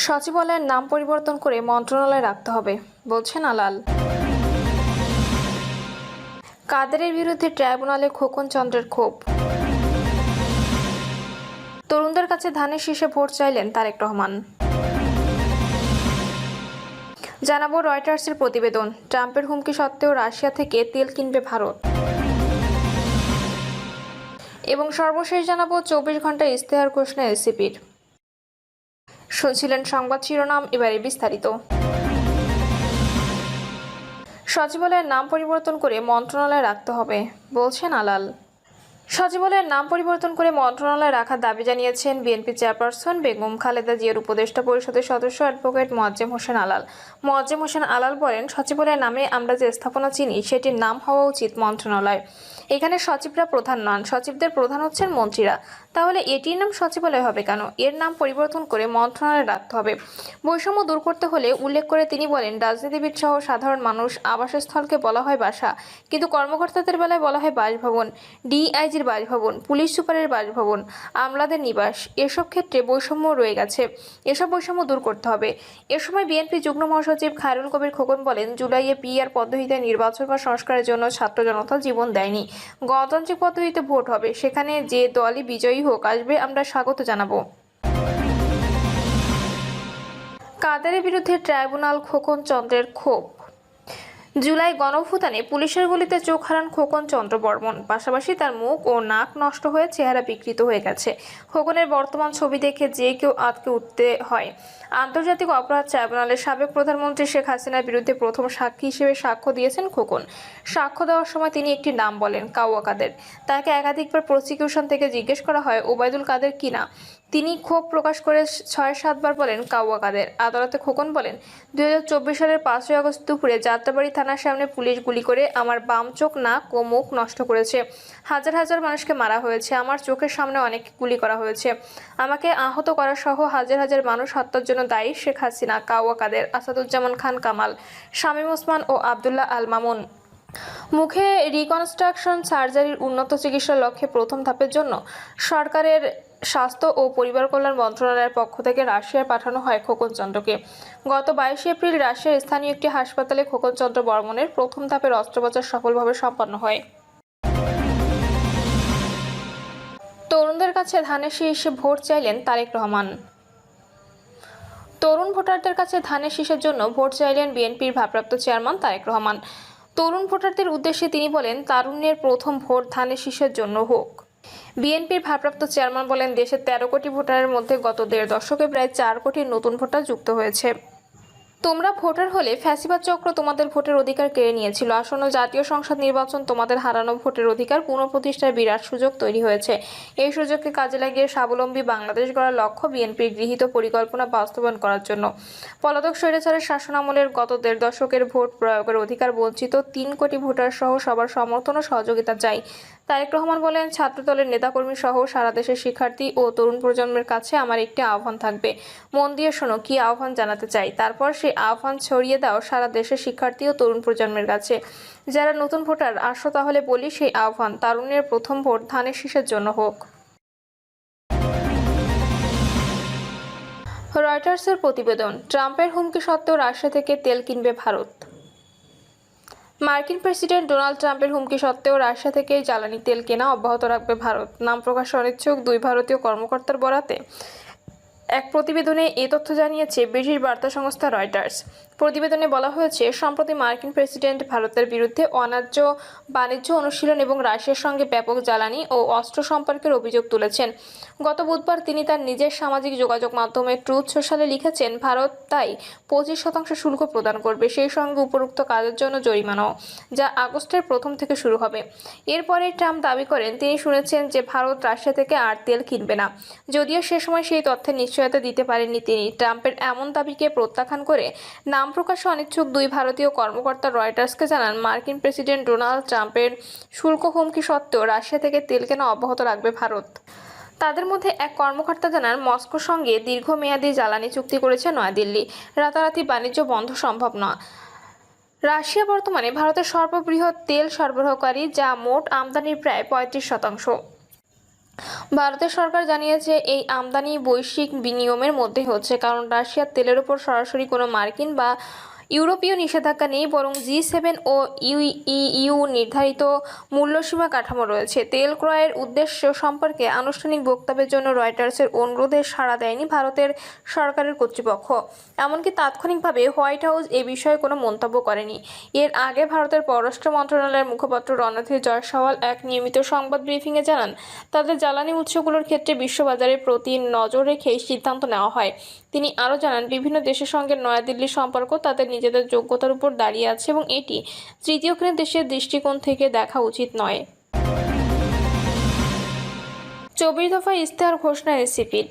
সচিবালয়ের নাম পরিবর্তন করে মন্ত্রণালয় রাখতে হবে বলছেন আলাল। কাদেরের বিরুদ্ধে ট্রাইব্যুনালে খোকন চন্দ্রের ক্ষোভ। তরুণদের কাছে ধানের শীষে ভোট চাইলেন তারেক রহমান। জানাবো রয়টার্সের প্রতিবেদন, ট্রাম্পের হুমকি সত্ত্বেও রাশিয়া থেকে তেল কিনবে ভারত। এবং সর্বশেষ জানাবো 24 ঘন্টা ইস্তেহার ঘোষণা এসিপির। শুনছিলেন সংবাদ শিরোনাম, এবারে বিস্তারিত। সচিবালয়ের নাম পরিবর্তন করে মন্ত্রণালয় রাখতে হবে বলছেন আলাল। সচিবালয়ের নাম পরিবর্তন করে মন্ত্রণালয় রাখার দাবি জানিয়েছেন বিএনপি চেয়ারপারসন বেগম খালেদা জিয়ার উপদেষ্টা পরিষদের সদস্য অ্যাডভোকেট মোয়াজ্জেম হোসেন আলাল। মোয়াজ্জেম হোসেন আলাল বলেন, সচিবালয়ের নামে আমরা যে স্থাপনা চিনি সেটির নাম হওয়া উচিত মন্ত্রণালয়। এখানে সচিবরা প্রধান নন, সচিবদের প্রধান হচ্ছেন মন্ত্রীরা। তাহলে এটির নাম সচিবালয় হবে কেন? এর নাম পরিবর্তন করে মন্ত্রণালয় রাখতে হবে। বৈষম্য দূর করতে হলে উল্লেখ করে তিনি বলেন, রাজনীতিবিদ সহ সাধারণ মানুষ আবাসস্থলকে বলা হয় বাসা, কিন্তু কর্মকর্তাদের বেলায় বলা হয় বাসভবন, ডিআইজির বাসভবন, পুলিশ সুপারের বাসভবন, আমলাদের নিবাস। এসব ক্ষেত্রে বৈষম্য রয়ে গেছে, এসব বৈষম্য দূর করতে হবে। এ সময় বিএনপি যুগ্ম মহাসচিব খায়রুল কবির খোকন বলেন, জুলাইয়ে পিআর পদ্ধতিতে নির্বাচন বা সংস্কারের জন্য ছাত্র জনতা জীবন দেয়নি। গণতান্ত্রিক পদ্ধতিতে ভোট হবে, সেখানে যে দলই বিজয়ী হোক আসবে, আমরা স্বাগত জানাবো। কাদেরের বিরুদ্ধে ট্রাইব্যুনাল, খোকন চন্দ্রের ক্ষোভ। জুলাই গণঅভ্যুত্থানে পুলিশের গুলিতে চোখ হারান খোকন চন্দ্র বর্মন, পাশাপাশি তার মুখ ও নাক নষ্ট হয়ে চেহারা বিকৃত হয়ে গেছে। খোকনের বর্তমান ছবি দেখে যে কেউ আঁতকে উঠতে হয়। আন্তর্জাতিক অপরাধ ট্রাইব্যুনালের সাবেক প্রধানমন্ত্রী শেখ হাসিনার বিরুদ্ধে প্রথম সাক্ষী হিসেবে সাক্ষ্য দিয়েছেন খোকন। সাক্ষ্য দেওয়ার সময় তিনি একটি নাম বলেন, কাওয়া কাদের। তাকে একাধিকবার প্রসিকিউশন থেকে জিজ্ঞেস করা হয় ওবায়দুল কাদের কিনা। তিনি ক্ষোভ প্রকাশ করে 6-7 বার বলেন কাওয়া কাদের। আদালতে খোকন বলেন, 2024 সালের 5ই আগস্ট দুপুরে যাত্রাবাড়ি থানার সামনে পুলিশ গুলি করে আমার বাম চোখ, নাক ও মুখ নষ্ট করেছে। হাজার হাজার মানুষকে মারা হয়েছে, আমার চোখের সামনে অনেক গুলি করা হয়েছে। আমাকে আহত করা সহ হাজার হাজার মানুষ হত্যার জন্য দায়ী শেখ হাসিনা, কাওয়া কাদের, আসাদুজ্জামান খান কামাল, শামীম ওসমান ও আবদুল্লাহ আল মামুন। মুখে রিকনস্ট্রাকশন সার্জারির উন্নত চিকিৎসার লক্ষ্যে প্রথম ধাপের জন্য সরকারের স্বাস্থ্য ও পরিবার কল্যাণ মন্ত্রণালয়ের পক্ষ থেকে রাশিয়ায় পাঠানো হয় খোকন চন্দ্রকে। গত 22 এপ্রিল রাশিয়ার স্থানীয় একটি হাসপাতালে খোকন চন্দ্র বর্মনের প্রথম ধাপের অস্ত্রোপচার সফলভাবে সম্পন্ন হয়। তরুণদের কাছে ধানের শীষে ভোট চাইলেন তারেক রহমান। তরুণ ভোটারদের কাছে ধানের শীষের জন্য ভোট চাইলেন বিএনপির ভারপ্রাপ্ত চেয়ারম্যান তারেক রহমান। তরুণ ভোটারদের উদ্দেশ্যে তিনি বলেন, তারুণ্যের প্রথম ভোট ধানের শীষের জন্য হোক। বিএনপির ভারপ্রাপ্ত চেয়ারম্যান বলেন, দেশের 13 কোটি ভোটারের মধ্যে গত 1.5 দশকে প্রায় 4 কোটি নতুন ভোটার যুক্ত হয়েছে। তোমরা ভোটার হলে ফ্যাসিবাদ চক্র তোমাদের ভোটের অধিকার কেড়ে নিয়েছিল। আসন্ন জাতীয় সংসদ নির্বাচন তোমাদের হারানো ভোটের অধিকার পুনঃপ্রতিষ্ঠার বিরাট সুযোগ তৈরি হয়েছে। এই সুযোগকে কাজে লাগিয়ে স্বাবলম্বী বাংলাদেশ গড়ার লক্ষ্য বিএনপির গৃহীত পরিকল্পনা বাস্তবায়ন করার জন্য পলাতক স্বৈরাচারের শাসনামলের গত 1.5 দশকের ভোট প্রয়োগের অধিকার বঞ্চিত 3 কোটি ভোটার সহ সবার সমর্থন ও সহযোগিতা চাই। তারেক রহমান বলেন, ছাত্রদলের নেতাকর্মী সহ সারা দেশের শিক্ষার্থী ও তরুণ প্রজন্মের কাছে আমার একটি আহ্বান থাকবে। মন দিয়ে শোনো কি আহ্বান জানাতে চাই, তারপর সেই আহ্বান ছড়িয়ে দাও সারা দেশের শিক্ষার্থী ও তরুণ প্রজন্মের কাছে। যারা নতুন ভোটার আসো, তাহলে বলি সেই আহ্বান, তারুণ্যের প্রথম ভোট ধানের শীষের জন্য হোক। রয়টার্সের প্রতিবেদন, ট্রাম্পের হুমকি সত্ত্বেও রাশিয়া থেকে তেল কিনবে ভারত। মার্কিন প্রেসিডেন্ট ডোনাল্ড ট্রাম্পের হুমকি সত্ত্বেও রাশিয়া থেকে জ্বালানি তেল কেনা অব্যাহত রাখবে ভারত। নাম প্রকাশে অনিচ্ছুক 2 ভারতীয় কর্মকর্তার বরাতে এক প্রতিবেদনে এ তথ্য জানিয়েছে ব্রিটিশ বার্তা সংস্থা রয়টার্স। প্রতিবেদনে বলা হয়েছে, সম্প্রতি মার্কিন প্রেসিডেন্ট ভারতের বিরুদ্ধে অন্যায্য বাণিজ্য অনুশীলন এবং রাশিয়ার সঙ্গে ব্যাপক জ্বালানি ও অস্ত্র সম্পর্কের অভিযোগ তুলেছেন। গত বুধবার তিনি তার নিজের সামাজিক যোগাযোগ মাধ্যমে ট্রুথ সোশ্যালে লিখেছেন, ভারত তাই 25% শুল্ক প্রদান করবে, সেই সঙ্গে উপরোক্ত কাজের জন্য জরিমানাও, যা আগস্টের প্রথম থেকে শুরু হবে। এরপরে ট্রাম্প দাবি করেন তিনি শুনেছেন যে ভারত রাশিয়া থেকে আর তেল কিনবে না, যদিও সে সময় সেই তথ্যের নিশ্চয়তা দিতে পারেননি তিনি। ট্রাম্পের এমন দাবিকে প্রত্যাখ্যান করে নাম প্রকাশে অনিচ্ছুক 2 ভারতীয় কর্মকর্তা রয়টার্সকে জানান, মার্কিন প্রেসিডেন্ট ডোনাল্ড ট্রাম্পের শুল্ক হুমকি সত্ত্বেও রাশিয়া থেকে তেল কেনা অব্যাহত রাখবে ভারত। তাদের মধ্যে এক কর্মকর্তা জানান, মস্কোর সঙ্গে দীর্ঘমেয়াদী জ্বালানি চুক্তি করেছে নয়াদিল্লি। রাতারাতি বাণিজ্য বন্ধ সম্ভব নয়। রাশিয়া বর্তমানে ভারতের সর্ববৃহৎ তেল সরবরাহকারী, যা মোট আমদানির প্রায় 35%। ভারতের সরকার জানিয়েছে এই আমদানি বৈশ্বিক বিনিয়মের মধ্যে হচ্ছে, কারণ রাশিয়ার তেলের উপর সরাসরি কোনো মার্কিন বা ইউরোপীয় নিষেধাজ্ঞা নেই, বরং G7 ও ইউ নির্ধারিত মূল্যসীমা কাঠামো রয়েছে। তেল ক্রয়ের উদ্দেশ্য সম্পর্কে আনুষ্ঠানিক বক্তব্যের জন্য রয়টার্সের অনুরোধে সাড়া দেয়নি ভারতের সরকারের কর্তৃপক্ষ। এমনকি তাৎক্ষণিকভাবে হোয়াইট হাউস এ বিষয়ে কোনো মন্তব্য করেনি। এর আগে ভারতের পররাষ্ট্র মন্ত্রণালয়ের মুখপাত্র রণধীর জয়সওয়াল এক নিয়মিত সংবাদ ব্রিফিংয়ে জানান, তাদের জ্বালানি উৎসগুলোর ক্ষেত্রে বিশ্ববাজারের প্রতি নজর রেখেই সিদ্ধান্ত নেওয়া হয়। তিনি আরও জানান, বিভিন্ন দেশের সঙ্গে নয়াদিল্লির সম্পর্ক তাদের নিজেদের যোগ্যতার উপর দাঁড়িয়ে আছে এবং এটি তৃতীয় শ্রেণীর দেশের দৃষ্টিকোণ থেকে দেখা উচিত নয়। 24 দফা ইশতেহার ঘোষণা এসিপির।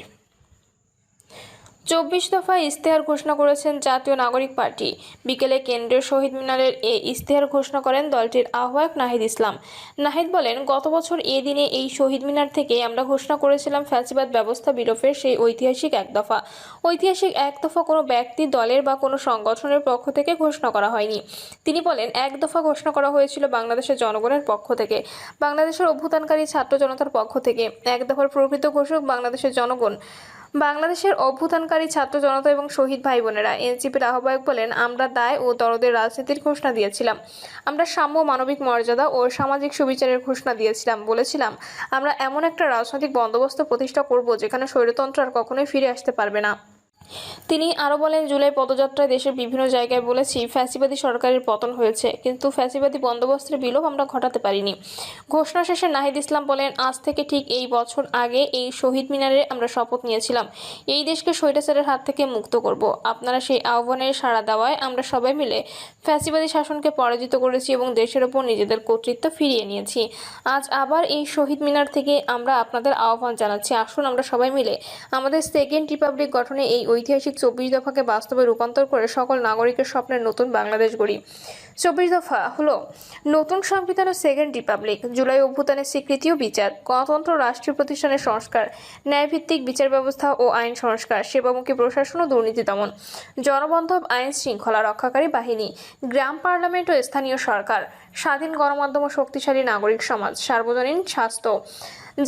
24 দফা ইশতেহার ঘোষণা করেছেন জাতীয় নাগরিক পার্টি। বিকেলে কেন্দ্রীয় শহীদ মিনারের এ ইশতেহার ঘোষণা করেন দলটির আহ্বায়ক নাহিদ ইসলাম। নাহিদ বলেন, গত বছর এই দিনে এই শহীদ মিনার থেকে আমরা ঘোষণা করেছিলাম ফ্যাসিবাদ ব্যবস্থা বিলোপের সেই ঐতিহাসিক এক দফা। ঐতিহাসিক এক দফা কোনো ব্যক্তি, দলের বা কোনো সংগঠনের পক্ষ থেকে ঘোষণা করা হয়নি। তিনি বলেন, এক দফা ঘোষণা করা হয়েছিল বাংলাদেশের জনগণের পক্ষ থেকে, বাংলাদেশের অভ্যুত্থানকারী ছাত্র জনতার পক্ষ থেকে। এক দফার প্রকৃত ঘোষক বাংলাদেশের জনগণ, বাংলাদেশের অভ্যুত্থানকারী ছাত্র জনতা এবং শহীদ ভাই বোনেরা। এনসিপির আহ্বায়ক বলেন, আমরা দায় ও দরদের রাজনীতির ঘোষণা দিয়েছিলাম। আমরা সাম্য, মানবিক মর্যাদা ও সামাজিক সুবিচারের ঘোষণা দিয়েছিলাম। বলেছিলাম, আমরা এমন একটা রাজনৈতিক বন্দোবস্ত প্রতিষ্ঠা করব যেখানে স্বৈরতন্ত্র আর কখনোই ফিরে আসতে পারবে না। তিনি আরও বলেন, জুলাই পদযাত্রায় দেশের বিভিন্ন জায়গায় বলেছি, ফ্যাসিবাদী সরকারের পতন হয়েছে, কিন্তু ফ্যাসিবাদী বন্দোবস্তের বিলোপ আমরা ঘটাতে পারিনি। ঘোষণা শেষে নাহিদ ইসলাম বলেন, আজ থেকে ঠিক এই বছর আগে এই শহীদ মিনারে আমরা শপথ নিয়েছিলাম এই দেশকে স্বৈরাচারের হাত থেকে মুক্ত করব। আপনারা সেই আহ্বানের সাড়া দেওয়ায় আমরা সবাই মিলে ফ্যাসিবাদী শাসনকে পরাজিত করেছি এবং দেশের ওপর নিজেদের কর্তৃত্ব ফিরিয়ে নিয়েছি। আজ আবার এই শহীদ মিনার থেকে আমরা আপনাদের আহ্বান জানাচ্ছি, আসুন আমরা সবাই মিলে আমাদের সেকেন্ড রিপাবলিক গঠনে এই ঐতিহাসিক 24 দফাকে বাস্তবে রূপান্তর করে সকল নাগরিকের স্বপ্নের নতুন বাংলাদেশ গড়ি। 24 দফা হলো নতুন সংবিধান ও সেকেন্ড রিপাবলিক, জুলাই অভ্যুত্থানের স্বীকৃতি ও বিচার, গণতন্ত্র, রাষ্ট্রীয় প্রতিষ্ঠানের সংস্কার, ন্যায়ভিত্তিক বিচার ব্যবস্থা ও আইন সংস্কার, সেবামুখী প্রশাসন ও দুর্নীতি দমন, জনবান্ধব আইন শৃঙ্খলা রক্ষাকারী বাহিনী, গ্রাম পার্লামেন্ট ও স্থানীয় সরকার, স্বাধীন গণমাধ্যম ও শক্তিশালী নাগরিক সমাজ, সার্বজনীন স্বাস্থ্য,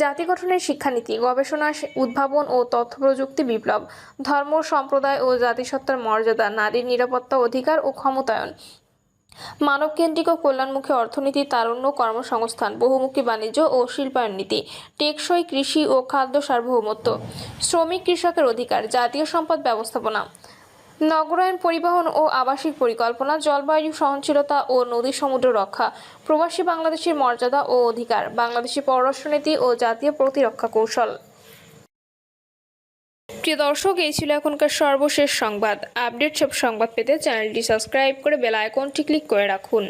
জাতি গঠনের শিক্ষানীতি, গবেষণা, উদ্ভাবন ও তথ্য প্রযুক্তি বিপ্লব, ধর্ম, সম্প্রদায় ও জাতিসত্তার মর্যাদা, নারীর নিরাপত্তা, অধিকার ও ক্ষমতায়ন, মানবকেন্দ্রিক ও কল্যাণমুখী অর্থনীতি, তারুণ্য, কর্মসংস্থান, বহুমুখী বাণিজ্য ও শিল্পায়ন নীতি, টেকসই কৃষি ও খাদ্য সার্বভৌমত্ব, শ্রমিক কৃষকের অধিকার, জাতীয় সম্পদ ব্যবস্থাপনা, নগরায়ণ, পরিবহন ও আবাসিক পরিকল্পনা, জলবায়ু সহনশীলতা ও নদী সমুদ্র রক্ষা, প্রবাসী বাংলাদেশের মর্যাদা ও অধিকার, বাংলাদেশি পররাষ্ট্রনীতি ও জাতীয় প্রতিরক্ষা কৌশল। প্রিয় দর্শক, এই ছিল এখনকার সর্বশেষ সংবাদ। আপডেট সব সংবাদ পেতে চ্যানেলটি সাবস্ক্রাইব করে বেল আইকনটি ক্লিক করে রাখুন।